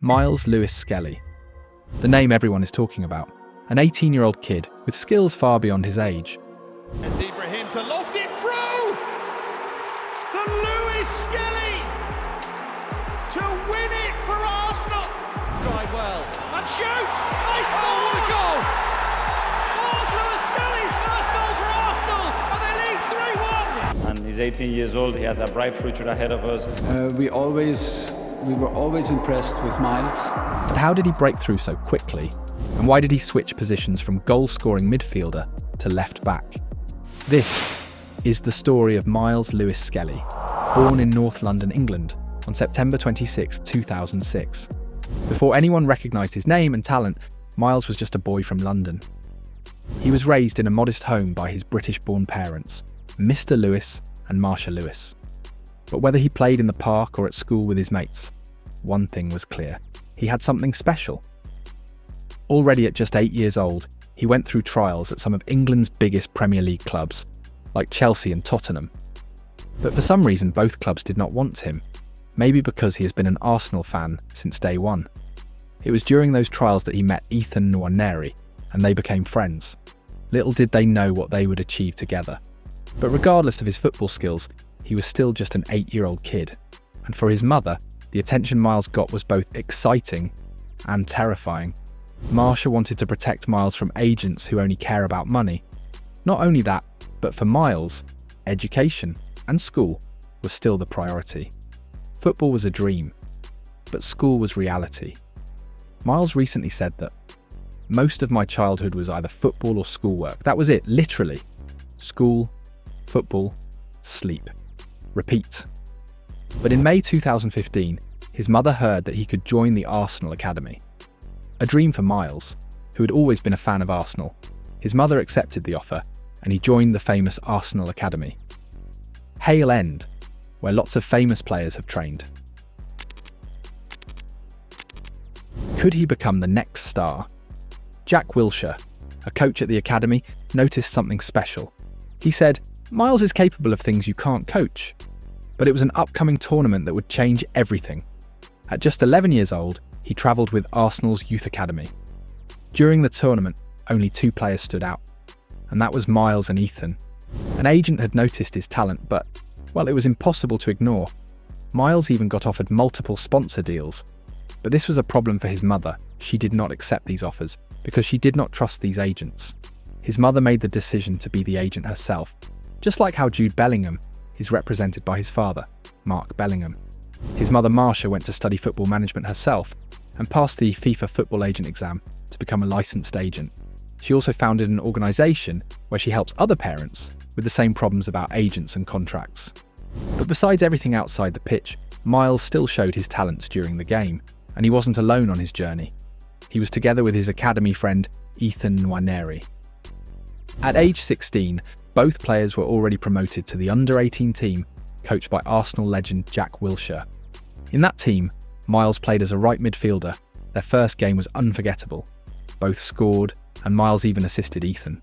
Myles Lewis-Skelly. The name everyone is talking about. An 18-year-old kid with skills far beyond his age. It's Ibrahim to loft it through! For Lewis-Skelly! To win it for Arsenal! Drive well, and shoots! Nice goal, what a goal! Myles Lewis-Skelly's first goal for Arsenal, and they lead 3-1! And he's 18 years old, he has a bright future ahead of us. We were always impressed with Myles. But how did he break through so quickly? And why did he switch positions from goal-scoring midfielder to left back? This is the story of Myles Lewis-Skelly, born in North London, England, on September 26, 2006. Before anyone recognised his name and talent, Myles was just a boy from London. He was raised in a modest home by his British-born parents, Mr. Lewis and Marsha Lewis. But whether he played in the park or at school with his mates, one thing was clear: he had something special. Already at just 8 years old, he went through trials at some of England's biggest Premier League clubs, like Chelsea and Tottenham. But for some reason, both clubs did not want him, maybe because he has been an Arsenal fan since day one. It was during those trials that he met Ethan Nwaneri, and they became friends. Little did they know what they would achieve together. But regardless of his football skills, he was still just an 8-year-old kid. And for his mother, the attention Myles got was both exciting and terrifying. Marsha wanted to protect Myles from agents who only care about money. Not only that, but for Myles, education and school was still the priority. Football was a dream, but school was reality. Myles recently said that most of my childhood was either football or schoolwork. That was it, literally. School, football, sleep. Repeat. But in May 2015, his mother heard that he could join the Arsenal Academy. A dream for Myles, who had always been a fan of Arsenal. His mother accepted the offer, and he joined the famous Arsenal Academy. Hale End, where lots of famous players have trained. Could he become the next star? Jack Wilshere, a coach at the academy, noticed something special. He said, "Myles is capable of things you can't coach." But it was an upcoming tournament that would change everything. At just 11 years old, he travelled with Arsenal's youth academy. During the tournament, only 2 players stood out, and that was Myles and Ethan. An agent had noticed his talent, but, well, it was impossible to ignore. Myles even got offered multiple sponsor deals. But this was a problem for his mother. She did not accept these offers, because she did not trust these agents. His mother made the decision to be the agent herself, just like how Jude Bellingham is represented by his father, Mark Bellingham. His mother Marsha went to study football management herself and passed the FIFA football agent exam to become a licensed agent. She also founded an organisation where she helps other parents with the same problems about agents and contracts. But besides everything outside the pitch, Myles still showed his talents during the game, and he wasn't alone on his journey. He was together with his academy friend Ethan Nwaneri. At age 16, both players were already promoted to the under-18 team, coached by Arsenal legend Jack Wilshere. In that team, Myles played as a right midfielder. Their first game was unforgettable. Both scored, and Myles even assisted Ethan.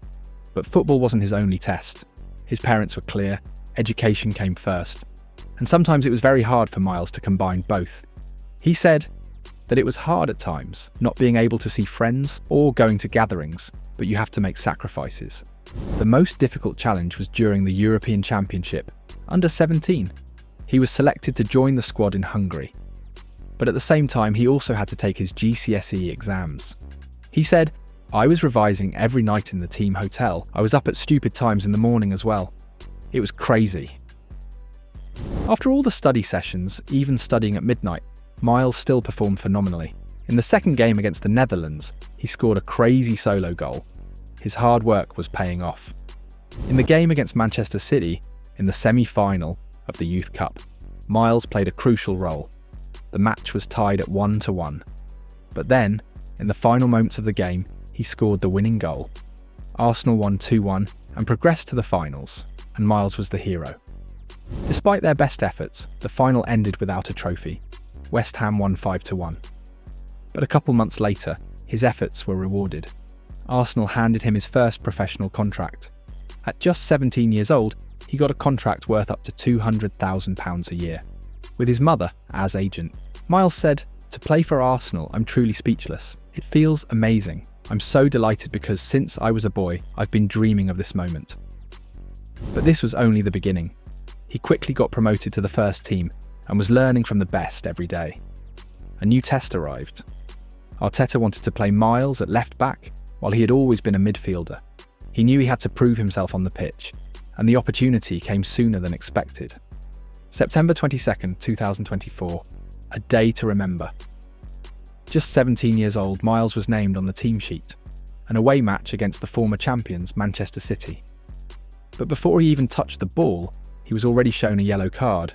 But football wasn't his only test. His parents were clear: education came first. And sometimes it was very hard for Myles to combine both. He said that it was hard at times, not being able to see friends or going to gatherings, but you have to make sacrifices. The most difficult challenge was during the European Championship, under 17. He was selected to join the squad in Hungary. But at the same time, he also had to take his GCSE exams. He said, "I was revising every night in the team hotel. I was up at stupid times in the morning as well. It was crazy." After all the study sessions, even studying at midnight, Myles still performed phenomenally. In the second game against the Netherlands, he scored a crazy solo goal. His hard work was paying off. In the game against Manchester City, in the semi-final of the Youth Cup, Myles played a crucial role. The match was tied at 1-1. But then, in the final moments of the game, he scored the winning goal. Arsenal won 2-1 and progressed to the finals, and Myles was the hero. Despite their best efforts, the final ended without a trophy. West Ham won 5-1. But a couple months later, his efforts were rewarded. Arsenal handed him his first professional contract. At just 17 years old, he got a contract worth up to £200,000 a year. With his mother as agent, Myles said, To play for Arsenal, I'm truly speechless. It feels amazing. I'm so delighted because since I was a boy, I've been dreaming of this moment. But this was only the beginning. He quickly got promoted to the first team and was learning from the best every day. A new test arrived. Arteta wanted to play Myles at left back, while he had always been a midfielder. He knew he had to prove himself on the pitch, and the opportunity came sooner than expected. September 22nd, 2024, a day to remember. Just 17 years old, Myles was named on the team sheet, an away match against the former champions, Manchester City. But before he even touched the ball, he was already shown a yellow card,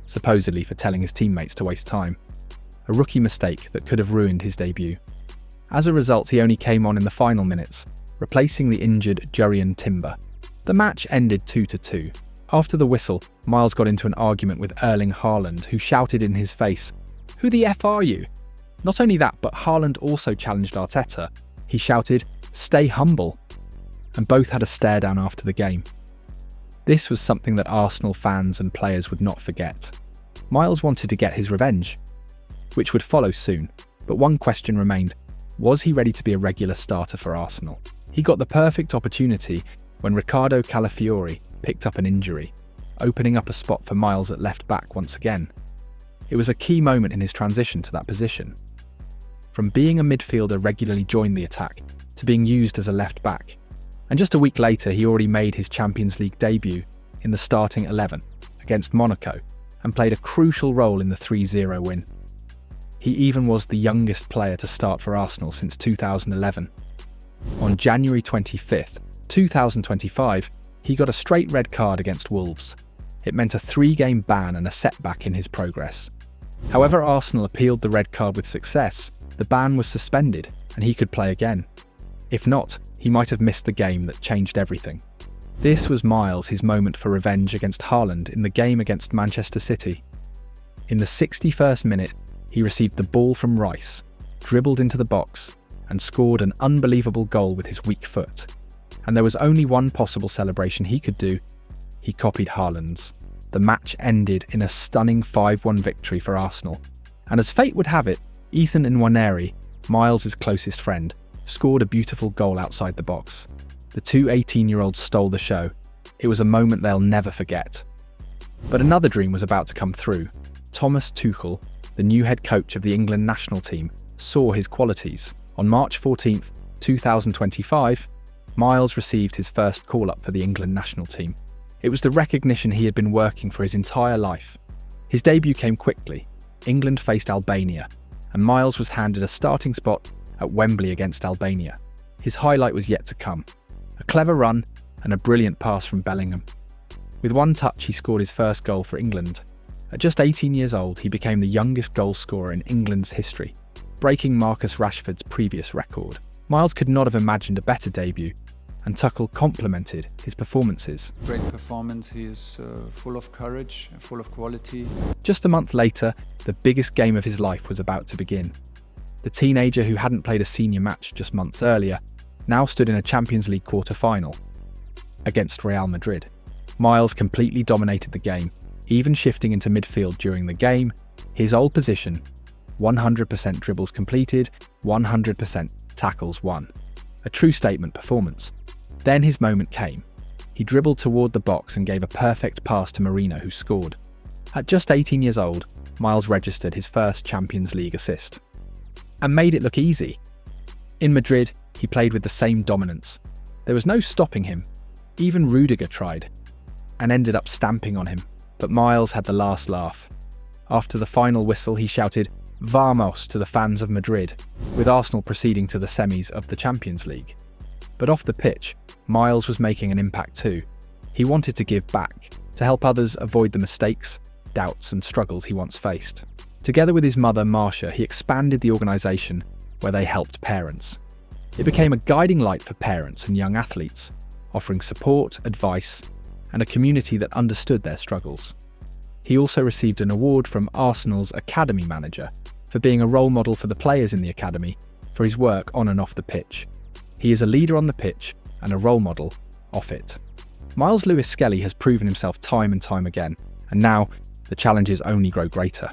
supposedly for telling his teammates to waste time. A rookie mistake that could have ruined his debut. As a result, he only came on in the final minutes, replacing the injured Jurrien Timber. The match ended 2-2. After the whistle, Myles got into an argument with Erling Haaland, who shouted in his face, "Who the F are you?" Not only that, but Haaland also challenged Arteta. He shouted, "Stay humble." And both had a stare down after the game. This was something that Arsenal fans and players would not forget. Myles wanted to get his revenge, which would follow soon, but one question remained: was he ready to be a regular starter for Arsenal? He got the perfect opportunity when Riccardo Calafiori picked up an injury, opening up a spot for Myles at left back once again. It was a key moment in his transition to that position. From being a midfielder regularly joined the attack, to being used as a left back. And just a week later, he already made his Champions League debut in the starting 11 against Monaco and played a crucial role in the 3-0 win. He even was the youngest player to start for Arsenal since 2011. On January 25th, 2025, he got a straight red card against Wolves. It meant a 3-game ban and a setback in his progress. However, Arsenal appealed the red card with success. The ban was suspended and he could play again. If not, he might have missed the game that changed everything. This was Myles, his moment for revenge against Haaland in the game against Manchester City. In the 61st minute, he received the ball from Rice, dribbled into the box, and scored an unbelievable goal with his weak foot. And there was only one possible celebration he could do. He copied Haaland's. The match ended in a stunning 5-1 victory for Arsenal. And as fate would have it, Ethan Nwaneri, Myles' closest friend, scored a beautiful goal outside the box. The two 18-year-olds stole the show. It was a moment they'll never forget. But another dream was about to come through. Thomas Tuchel, the new head coach of the England national team, saw his qualities. On March 14th, 2025, Myles received his first call-up for the England national team. It was the recognition he had been working for his entire life. His debut came quickly. England faced Albania, and Myles was handed a starting spot at Wembley against Albania. His highlight was yet to come. A clever run and a brilliant pass from Bellingham. With one touch, he scored his first goal for England. At just 18 years old, he became the youngest goal scorer in England's history, breaking Marcus Rashford's previous record. Myles could not have imagined a better debut, and Tuchel complimented his performances. Great performance. He is full of courage, full of quality. Just a month later, the biggest game of his life was about to begin. The teenager who hadn't played a senior match just months earlier now stood in a Champions League quarter-final against Real Madrid. Myles completely dominated the game, even shifting into midfield during the game. His old position, 100% dribbles completed, 100% tackles won. A true statement performance. Then his moment came. He dribbled toward the box and gave a perfect pass to Marino, who scored. At just 18 years old, Myles registered his first Champions League assist and made it look easy. In Madrid, he played with the same dominance. There was no stopping him. Even Rudiger tried and ended up stamping on him, but Myles had the last laugh. After the final whistle, he shouted "Vamos" to the fans of Madrid, with Arsenal proceeding to the semis of the Champions League. But off the pitch, Myles was making an impact too. He wanted to give back, to help others avoid the mistakes, doubts and struggles he once faced. Together with his mother, Marcia, he expanded the organisation where they helped parents. It became a guiding light for parents and young athletes, offering support, advice, and a community that understood their struggles. He also received an award from Arsenal's Academy Manager for being a role model for the players in the academy for his work on and off the pitch. He is a leader on the pitch and a role model off it. Myles Lewis-Skelly has proven himself time and time again, and now the challenges only grow greater.